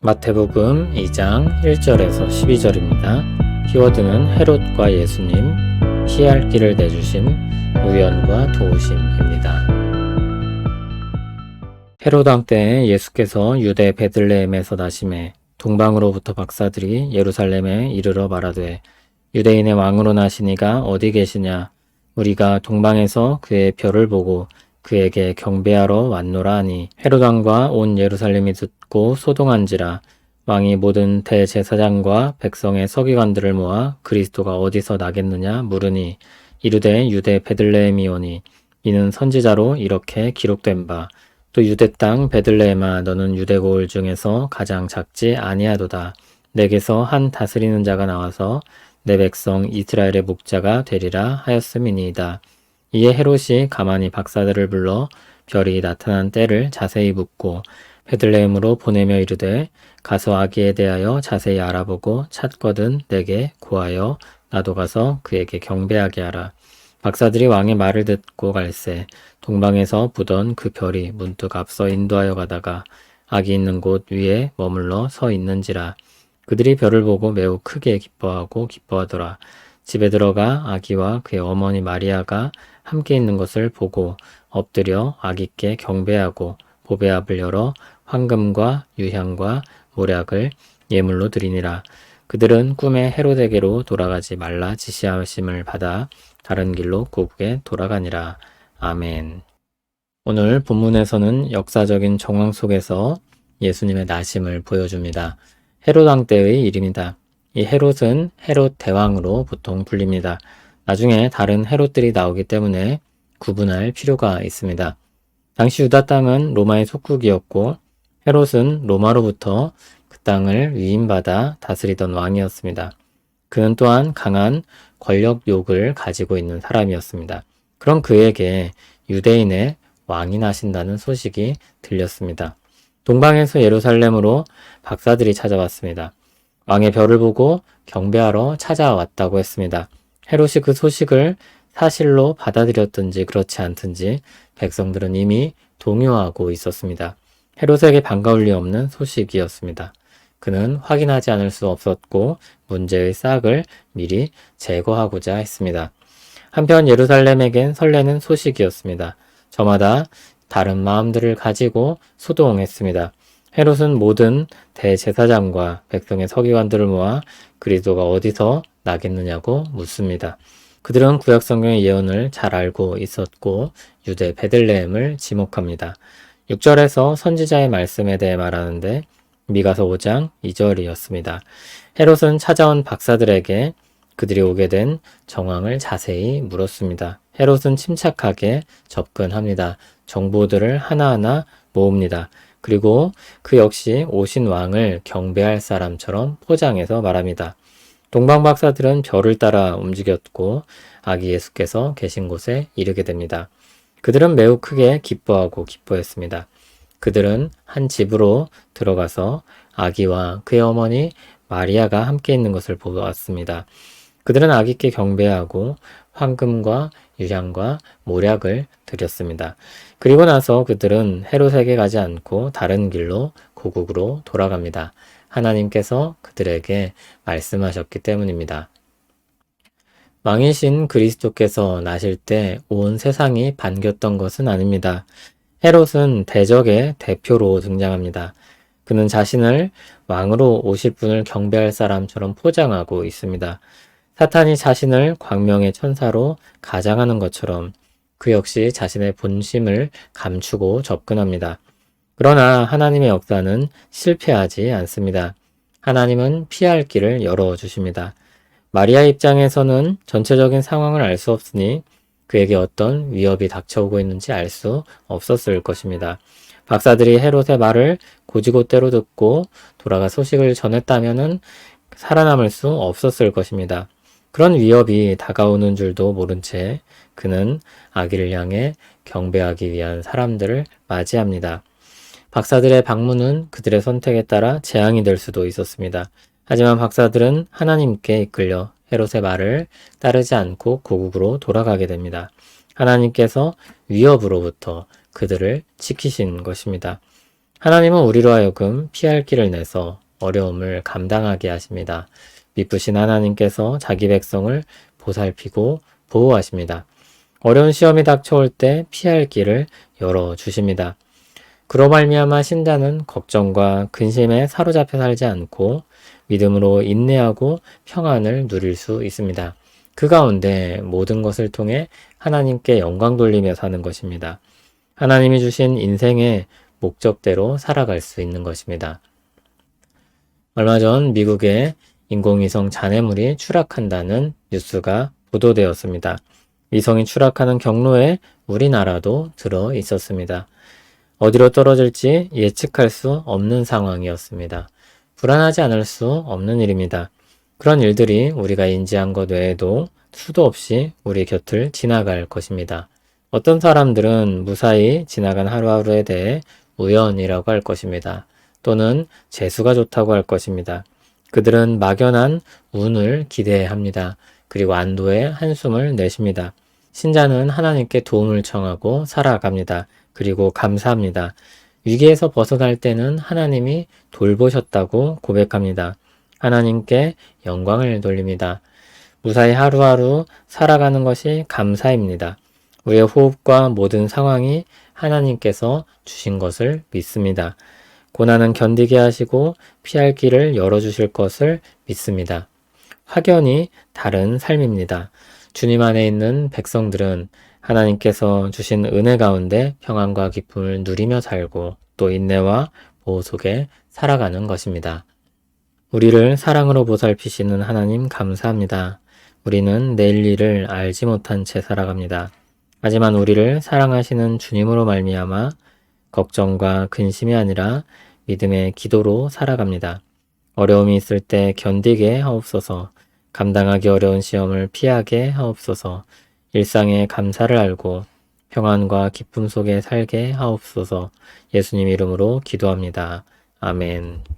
마태복음 2장 1절에서 12절입니다. 키워드는 헤롯과 예수님, 피할 길을 내주심, 우연과 도우심입니다. 헤롯 왕 때에 예수께서 유대 베들레헴에서 나심에 동방으로부터 박사들이 예루살렘에 이르러 말하되 유대인의 왕으로 나시니가 어디 계시냐? 우리가 동방에서 그의 별을 보고 그에게 경배하러 왔노라 하니 헤롯 왕과 온 예루살렘이 듣고 소동한지라. 왕이 모든 대제사장과 백성의 서기관들을 모아 그리스도가 어디서 나겠느냐 물으니 이르되 유대 베들레헴이오니 이는 선지자로 이렇게 기록된 바 또 유대 땅 베들레헴아 너는 유대 고을 중에서 가장 작지 아니하도다. 내게서 한 다스리는 자가 나와서 내 백성 이스라엘의 목자가 되리라 하였음이니이다. 이에 헤롯이 가만히 박사들을 불러 별이 나타난 때를 자세히 묻고 베들레헴으로 보내며 이르되 가서 아기에 대하여 자세히 알아보고 찾거든 내게 고하여 나도 가서 그에게 경배하게 하라. 박사들이 왕의 말을 듣고 갈새 동방에서 부던 그 별이 문득 앞서 인도하여 가다가 아기 있는 곳 위에 머물러 서 있는지라. 그들이 별을 보고 매우 크게 기뻐하고 기뻐하더라. 집에 들어가 아기와 그의 어머니 마리아가 함께 있는 것을 보고 엎드려 아기께 경배하고 보배압을 열어 황금과 유향과 모략을 예물로 드리니라. 그들은 꿈에 헤롯에게로 돌아가지 말라 지시하심을 받아 다른 길로 고국에 돌아가니라. 아멘. 오늘 본문에서는 역사적인 정황 속에서 예수님의 나심을 보여줍니다. 헤롯 왕 때의 일입니다. 이 헤롯은 헤롯 대왕으로 보통 불립니다. 나중에 다른 헤롯들이 나오기 때문에 구분할 필요가 있습니다. 당시 유다 땅은 로마의 속국이었고 헤롯은 로마로부터 그 땅을 위임받아 다스리던 왕이었습니다. 그는 또한 강한 권력욕을 가지고 있는 사람이었습니다. 그런 그에게 유대인의 왕이 나신다는 소식이 들렸습니다. 동방에서 예루살렘으로 박사들이 찾아왔습니다. 왕의 별을 보고 경배하러 찾아왔다고 했습니다. 헤롯이 그 소식을 사실로 받아들였든지 그렇지 않든지 백성들은 이미 동요하고 있었습니다. 헤롯에게 반가울 리 없는 소식이었습니다. 그는 확인하지 않을 수 없었고 문제의 싹을 미리 제거하고자 했습니다. 한편 예루살렘에겐 설레는 소식이었습니다. 저마다 다른 마음들을 가지고 소동했습니다. 헤롯은 모든 대제사장과 백성의 서기관들을 모아 그리스도가 어디서 나겠느냐고 묻습니다. 그들은 구약성경의 예언을 잘 알고 있었고 유대 베들레헴을 지목합니다. 6절에서 선지자의 말씀에 대해 말하는데 미가서 5장 2절이었습니다. 헤롯은 찾아온 박사들에게 그들이 오게 된 정황을 자세히 물었습니다. 헤롯은 침착하게 접근합니다. 정보들을 하나하나 모읍니다. 그리고 그 역시 오신 왕을 경배할 사람처럼 포장해서 말합니다. 동방 박사들은 별을 따라 움직였고 아기 예수께서 계신 곳에 이르게 됩니다. 그들은 매우 크게 기뻐하고 기뻐했습니다. 그들은 한 집으로 들어가서 아기와 그의 어머니 마리아가 함께 있는 것을 보았습니다. 그들은 아기께 경배하고 황금과 유향과 모략을 드렸습니다. 그리고 나서 그들은 헤롯에게 가지 않고 다른 길로 고국으로 돌아갑니다. 하나님께서 그들에게 말씀하셨기 때문입니다. 왕이신 그리스도께서 나실 때 온 세상이 반겼던 것은 아닙니다. 헤롯은 대적의 대표로 등장합니다. 그는 자신을 왕으로 오실 분을 경배할 사람처럼 포장하고 있습니다. 사탄이 자신을 광명의 천사로 가장하는 것처럼 그 역시 자신의 본심을 감추고 접근합니다. 그러나 하나님의 역사는 실패하지 않습니다. 하나님은 피할 길을 열어주십니다. 마리아 입장에서는 전체적인 상황을 알 수 없으니 그에게 어떤 위협이 닥쳐오고 있는지 알 수 없었을 것입니다. 박사들이 헤롯의 말을 고지고대로 듣고 돌아가 소식을 전했다면 살아남을 수 없었을 것입니다. 그런 위협이 다가오는 줄도 모른 채 그는 아기를 향해 경배하기 위한 사람들을 맞이합니다. 박사들의 방문은 그들의 선택에 따라 재앙이 될 수도 있었습니다. 하지만 박사들은 하나님께 이끌려 헤롯의 말을 따르지 않고 고국으로 돌아가게 됩니다. 하나님께서 위협으로부터 그들을 지키신 것입니다. 하나님은 우리로 하여금 피할 길을 내서 어려움을 감당하게 하십니다. 미쁘신 하나님께서 자기 백성을 보살피고 보호하십니다. 어려운 시험이 닥쳐올 때 피할 길을 열어주십니다. 그로 말미암아 신자는 걱정과 근심에 사로잡혀 살지 않고 믿음으로 인내하고 평안을 누릴 수 있습니다. 그 가운데 모든 것을 통해 하나님께 영광 돌리며 사는 것입니다. 하나님이 주신 인생의 목적대로 살아갈 수 있는 것입니다. 얼마 전 미국의 인공위성 잔해물이 추락한다는 뉴스가 보도되었습니다. 위성이 추락하는 경로에 우리나라도 들어 있었습니다. 어디로 떨어질지 예측할 수 없는 상황이었습니다. 불안하지 않을 수 없는 일입니다. 그런 일들이 우리가 인지한 것 외에도 수도 없이 우리 곁을 지나갈 것입니다. 어떤 사람들은 무사히 지나간 하루하루에 대해 우연이라고 할 것입니다. 또는 재수가 좋다고 할 것입니다. 그들은 막연한 운을 기대합니다. 그리고 안도의 한숨을 내쉽니다. 신자는 하나님께 도움을 청하고 살아갑니다. 그리고 감사합니다. 위기에서 벗어날 때는 하나님이 돌보셨다고 고백합니다. 하나님께 영광을 돌립니다. 무사히 하루하루 살아가는 것이 감사입니다. 우리의 호흡과 모든 상황이 하나님께서 주신 것을 믿습니다. 고난은 견디게 하시고 피할 길을 열어주실 것을 믿습니다. 확연히 다른 삶입니다. 주님 안에 있는 백성들은 하나님께서 주신 은혜 가운데 평안과 기쁨을 누리며 살고 또 인내와 보호 속에 살아가는 것입니다. 우리를 사랑으로 보살피시는 하나님 감사합니다. 우리는 내일 일을 알지 못한 채 살아갑니다. 하지만 우리를 사랑하시는 주님으로 말미암아 걱정과 근심이 아니라 믿음의 기도로 살아갑니다. 어려움이 있을 때 견디게 하옵소서. 감당하기 어려운 시험을 피하게 하옵소서. 일상의 감사를 알고 평안과 기쁨 속에 살게 하옵소서. 예수님 이름으로 기도합니다. 아멘.